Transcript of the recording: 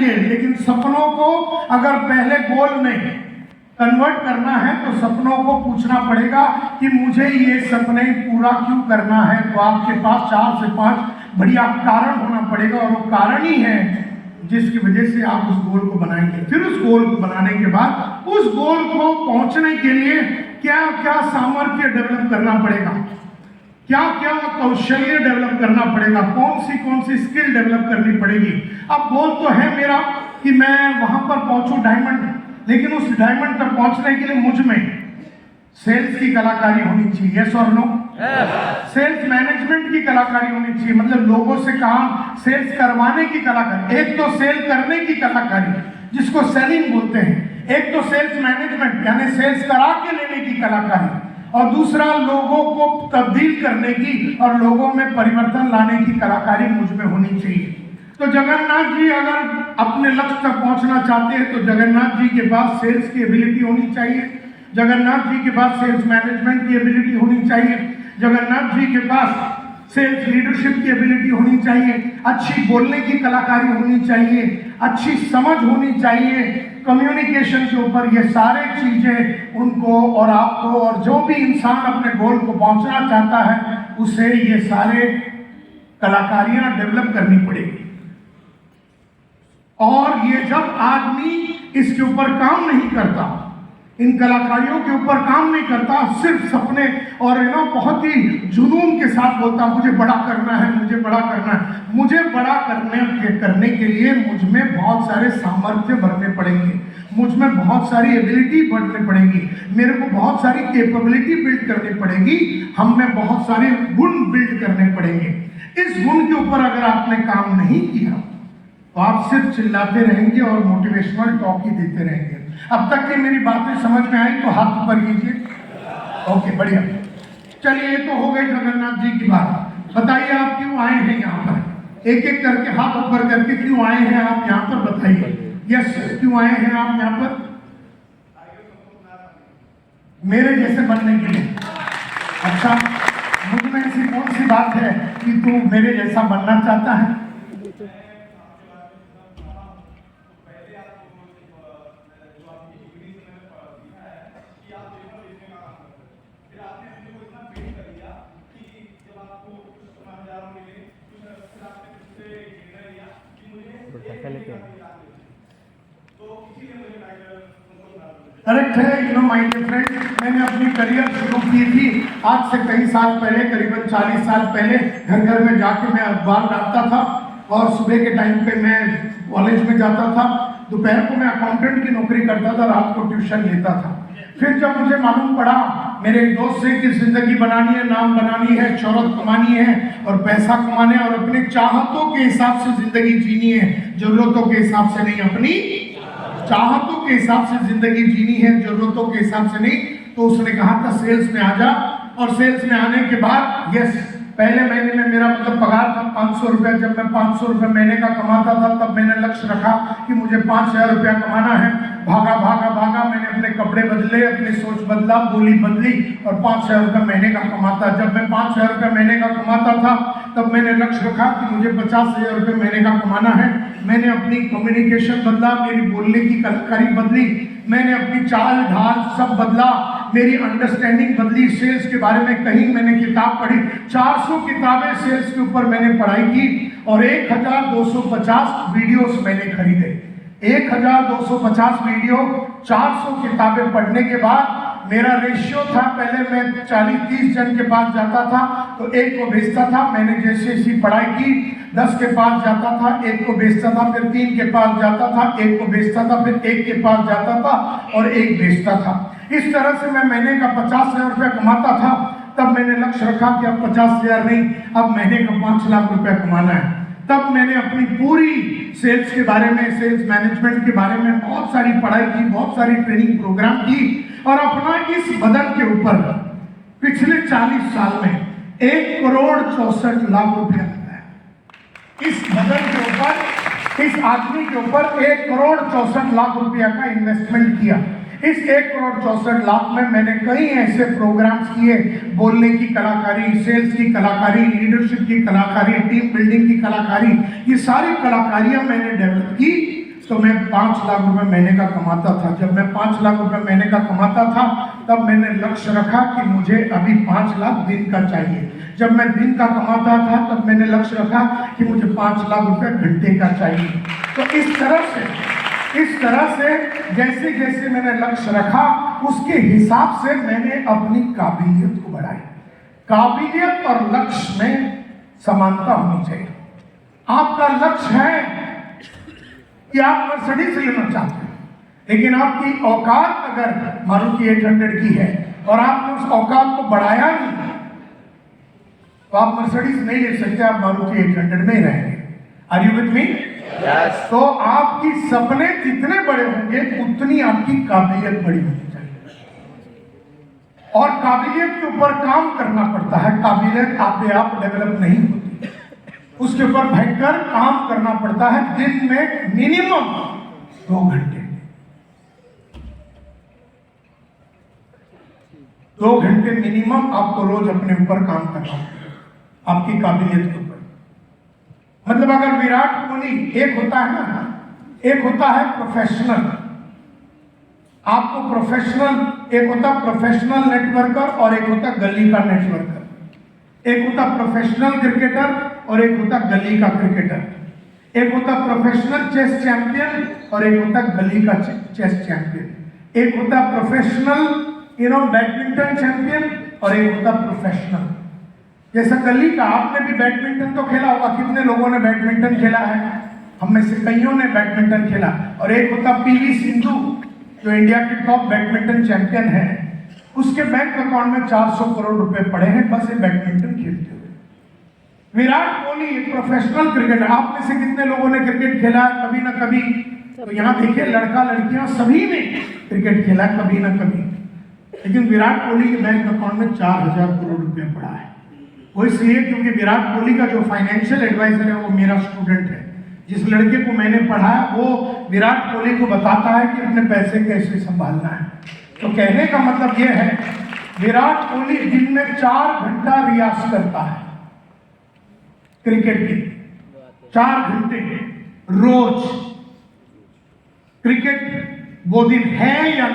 आएंगे, लेकिन सपनों को अगर पहले गोल में कन्वर्ट करना है तो सपनों को पूछना पड़ेगा कि मुझे ये सपने पूरा क्यों करना है। तो आपके पास 4 से 5 बढ़िया कारण होना पड़ेगा, और वो कारण ही है जिसकी वजह से आप उस गोल को बनाएंगे। फिर उस गोल को बनाने के बाद उस गोल को पहुंचने के लिए क्या क्या सामर्थ्य डेवलप करना पड़ेगा, क्या क्या कौशल्य डेवलप करना पड़ेगा, कौन सी स्किल डेवलप करनी पड़ेगी। अब गोल तो है मेरा कि मैं वहां पर पहुंचूं डायमंड, लेकिन उस डायमंड तक पहुंचने के लिए मुझ में सेल्स की कलाकारी होनी चाहिए। यस और नो? सेल्स मैनेजमेंट की कलाकारी होनी चाहिए, मतलब लोगों से काम सेल्स करवाने की कलाकारी। एक तो सेल करने की कलाकारी जिसको सेलिंग बोलते हैं, एक तो सेल्स मैनेजमेंट यानी सेल्स करा के लेने की कलाकारी, और दूसरा लोगों को तब्दील करने की और लोगों में परिवर्तन लाने की कलाकारी मुझ में होनी चाहिए। तो जगन्नाथ जी अगर अपने लक्ष्य तक पहुंचना चाहते हैं तो जगन्नाथ जी के पास सेल्स की एबिलिटी होनी चाहिए, जगन्नाथ जी के पास सेल्स मैनेजमेंट की एबिलिटी होनी चाहिए, जगन्नाथ जी के पास सेल्स लीडरशिप की एबिलिटी होनी चाहिए, अच्छी बोलने की कलाकारी होनी चाहिए, अच्छी समझ होनी चाहिए कम्युनिकेशन के ऊपर। ये सारे चीजें उनको और आपको और जो भी इंसान अपने गोल को पहुंचना चाहता है उसे ये सारे कलाकारियां डेवलप करनी पड़ेगी। और ये जब आदमी इसके ऊपर काम नहीं करता, इन कलाकारियों के ऊपर काम नहीं करता, सिर्फ सपने और बहुत ही जुनून के साथ बोलता मुझे बड़ा करना है, मुझे बड़ा करना है। मुझे बड़ा करने के लिए मुझ में बहुत सारे सामर्थ्य भरने पड़ेंगे, मुझ में बहुत सारी एबिलिटी बढ़ने पड़ेगी, मेरे को बहुत सारी कैपेबिलिटी बिल्ड करनी पड़ेगी, हम में बहुत सारे गुण बिल्ड करने पड़ेंगे। इस गुण के ऊपर अगर आपने काम नहीं किया तो आप सिर्फ चिल्लाते रहेंगे और मोटिवेशनल टॉक ही देते रहेंगे। अब तक की मेरी बातें समझ में आई तो हाथ ऊपर कीजिए। ओके, बढ़िया। चलिए, ये तो हो गई जगन्नाथ जी की बात। बताइए आप क्यों आए हैं यहाँ पर? एक एक करके हाथ ऊपर करके क्यों आए हैं आप यहाँ पर, बताइए। यस, क्यों आए हैं आप यहाँ पर? मेरे जैसे बनने के लिए। अच्छा, मुझ में ऐसी कौन सी बात है कि तू मेरे जैसा बनना चाहता है? करेक्ट है। माय डियर फ्रेंड, मैंने अपनी करियर शुरू की थी आज से कई साल पहले, करीबन 40 साल पहले। घर घर में जाके मैं अखबार डालता था, और सुबह के टाइम पे मैं कॉलेज में जाता था, दोपहर को मैं अकाउंटेंट की नौकरी करता था, रात को ट्यूशन लेता था। फिर जब मुझे मालूम पड़ा मेरे एक दोस्त से कि जिंदगी बनानी है, नाम बनानी है, शोहरत कमानी है और पैसा कमाना है और अपनी चाहतों के हिसाब से जिंदगी जीनी है, जरूरतों के हिसाब से नहीं, अपनी चाहतों के हिसाब से जिंदगी जीनी है, जरूरतों के हिसाब से नहीं। तो उसने कहा था सेल्स में आ जा। और सेल्स में आने के बाद यस, पहले महीने में मेरा मतलब पगार था 500 रुपया। जब मैं 500 रुपये महीने का कमाता था तब मैंने लक्ष्य रखा कि मुझे 5000 रुपया कमाना है। भागा भागा भागा, मैंने अपने कपड़े बदले, अपनी सोच बदला, बोली बदली और 5000 रुपये महीने का कमाता। जब मैं 5000 रुपये महीने का कमाता था तब मैंने लक्ष्य रखा कि मुझे 50,000 रुपये महीने का कमाना है। मैंने अपनी कम्युनिकेशन बदला, मेरी बोलने की कलाकारी बदली, मैंने अपनी चाल ढाल सब बदला, मेरी अंडरस्टैंडिंग बदली। सेल्स के बारे में कहीं मैंने किताब पढ़ी, 400 किताबें सेल्स के ऊपर मैंने पढ़ाई की और 1250 वीडियोस मैंने खरीदे। 1250 वीडियो, 400 किताबें पढ़ने के बाद मेरा रेशियो था, पहले मैं 40-30 जन के पास जाता था तो एक को भेजता था। मैंने जैसे जैसी पढ़ाई की 10 के पास जाता था, एक को भेजता था, फिर 3 के पास जाता था, एक को भेजता था, फिर 1 के पास जाता था और 1 भेजता था। इस तरह से मैं महीने का 50,000 रुपया कमाता था। तब मैंने लक्ष्य रखा कि अब 50,000 नहीं, अब महीने का 5 लाख रुपया कमाना है। तब मैंने अपनी पूरी सेल्स के बारे में, सेल्स मैनेजमेंट के बारे में बहुत सारी पढ़ाई की, बहुत सारी ट्रेनिंग प्रोग्राम की और अपना इस बदन के ऊपर पिछले 40 साल में 1,64,00,000 रुपया लगाया। इस बदन के ऊपर, इस आदमी के ऊपर 1,64,00,000 रुपया का इन्वेस्टमेंट किया। इस 1,64,00,000 में मैंने कई ऐसे प्रोग्राम्स किए, बोलने की कलाकारी, सेल्स की कलाकारी, लीडरशिप की कलाकारी, टीम बिल्डिंग की कलाकारी, ये सारी कलाकारियां मैंने डेवलप की। तो मैं 5 लाख रुपए महीने का कमाता था। जब मैं 5 लाख रुपए महीने का कमाता था तब मैंने लक्ष्य रखा कि मुझे अभी 5 लाख दिन का चाहिए। जब मैं दिन का कमाता था तब मैंने लक्ष्य रखा कि मुझे 5 लाख रुपए घंटे का चाहिए। तो इस तरह से जैसे जैसे मैंने लक्ष्य रखा उसके हिसाब से मैंने अपनी काबिलियत को बढ़ाई। काबिलियत और लक्ष्य में समानता होनी चाहिए। आपका लक्ष्य है कि आप मर्सिडीज लेना चाहते हैं, लेकिन आपकी औकात अगर मारुति 800 की है और आपने उस औकात को बढ़ाया नहीं तो आप मर्सिडीज नहीं ले सकते, आप मारुति 800 में ही रहेंगे। Are you with me? तो आपकी सपने जितने बड़े होंगे उतनी आपकी काबिलियत बड़ी होनी चाहिए, और काबिलियत के ऊपर काम करना पड़ता है। काबिलियत आप डेवलप नहीं होती, उसके ऊपर भयंकर काम करना पड़ता है। दिन में मिनिमम 2 घंटे 2 घंटे मिनिमम आपको रोज अपने ऊपर काम करना पड़ेगा, आपकी काबिलियत के ऊपर। मतलब अगर विराट कोहली, एक होता है ना, एक होता है प्रोफेशनल, आपको प्रोफेशनल, एक होता प्रोफेशनल नेटवर्कर और एक होता गली का नेटवर्कर। एक होता प्रोफेशनल क्रिकेटर और एक होता गली का क्रिकेटर। एक होता प्रोफेशनल चेस चैंपियन और एक होता गली का चेस चैंपियन। एक होता प्रोफेशनल बैडमिंटन चैंपियन और एक होता प्रोफेशनल। जैसा गली का, आपने भी बैडमिंटन तो खेला होगा, कितने लोगों ने बैडमिंटन खेला है? हम में से कईयों ने बैडमिंटन खेला। और एक होता पीवी सिंधु जो इंडिया के टॉप बैडमिंटन चैंपियन है, उसके बैंक अकाउंट में 400 करोड़ रुपए पड़े हैं बस ये बैडमिंटन खेलते हुए। विराट कोहली एक प्रोफेशनल क्रिकेटर। आप में से कितने लोगों ने क्रिकेट खेला है कभी ना कभी? तो यहाँ देखिए, लड़का लड़कियां सभी ने क्रिकेट खेला कभी ना कभी। लेकिन विराट कोहली के बैंक अकाउंट में 4000 करोड़ रुपया पड़ा है। वो इसलिए क्योंकि विराट कोहली का जो फाइनेंशियल एडवाइजर है वो मेरा स्टूडेंट है। जिस लड़के को मैंने पढ़ाया वो विराट कोहली को बताता है कि अपने पैसे कैसे संभालना है। तो कहने का मतलब ये है, विराट कोहली दिन में 4 घंटा रियाज करता है क्रिकेट की, 4 घंटे रोज। क्रिकेट वो दिन है या